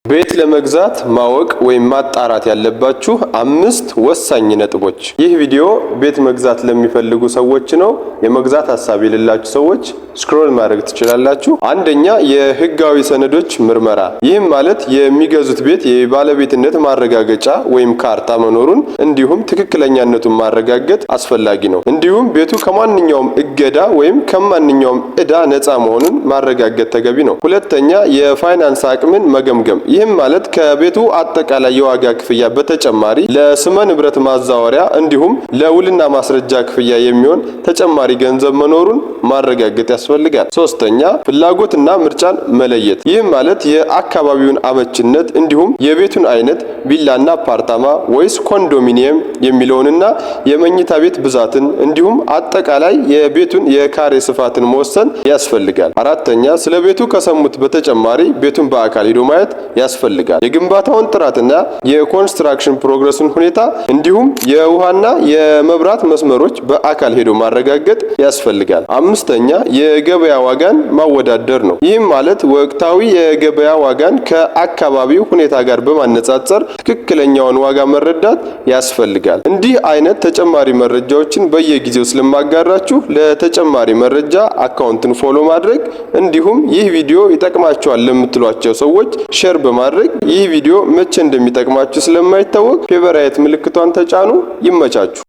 ቤት ለመግዛት ማወቅ ወይም ማጣራት ያለባችሁ 5 ወሳኝ ነጥቦች። ይህ ቪዲዮ ቤት መግዛት ለሚፈልጉ ሰዎች ነው። የመግዛት ሐሳብ የሌላችሁ ሰዎች ስክሮል ማድረግ ትችላላችሁ። አንደኛ የህጋዊ ሰነዶች ምርመራ። ይህም ማለት የሚገዙት ቤት የባለቤትነት ማረጋገጫ ወይም ካርታ መኖሩን እንዲሁም ትክክለኛነቱን ማረጋገጥ አስፈላጊ ነው። እንዲሁም ቤቱ ከማንኛውም እገዳ ወይም ከማንኛውም ዕዳ ነፃ መሆኑን ማረጋገጥ ተገቢ ነው። ሁለተኛ የፋይናንስ አቅምን መገምገም። ይህም ማለት ከቤቱ አጠቃላይ የዋጋ ክፍያ በተጨማሪ ለስመ ንብረት ማዛወሪያ እንዲሁም ለውልና ማስረጃ ክፍያ የሚሆን ተጨማሪ ገንዘብ መኖሩን ማረጋገጥ ያስፈልጋል። ሶስተኛ ፍላጎትና ምርጫን መለየት። ይህም ማለት የአካባቢውን አመችነት እንዲሁም የቤቱን አይነት ቪላና አፓርታማ ወይስ ኮንዶሚኒየም የሚለውንና የመኝታ ቤት ብዛትን እንዲሁም አጠቃላይ የቤቱን የካሬ ስፋትን መወሰን ያስፈልጋል። አራተኛ ስለ ቤቱ ከሰሙት በተጨማሪ ቤቱን በአካል ሄዶ ማየት ያስፈልጋል። የግንባታውን ጥራትና የኮንስትራክሽን ፕሮግረሱን ሁኔታ እንዲሁም የውሃና የመብራት መስመሮች በአካል ሄዶ ማረጋገጥ ያስፈልጋል። አምስተኛ የገበያ ዋጋን ማወዳደር ነው። ይህም ማለት ወቅታዊ የገበያ ዋጋን ከአካባቢው ሁኔታ ጋር በማነጻጸር ትክክለኛውን ዋጋ መረዳት ያስፈልጋል። እንዲህ አይነት ተጨማሪ መረጃዎችን በየጊዜው ስለማጋራችሁ ለተጨማሪ መረጃ አካውንትን ፎሎ ማድረግ እንዲሁም ይህ ቪዲዮ ይጠቅማቸዋል ለምትሏቸው ሰዎች ሼር በማድረግ ይህ ቪዲዮ መቼ እንደሚጠቅማችሁ ስለማይታወቅ ፌቨራይት ምልክቷን ተጫኑ። ይመቻችሁ።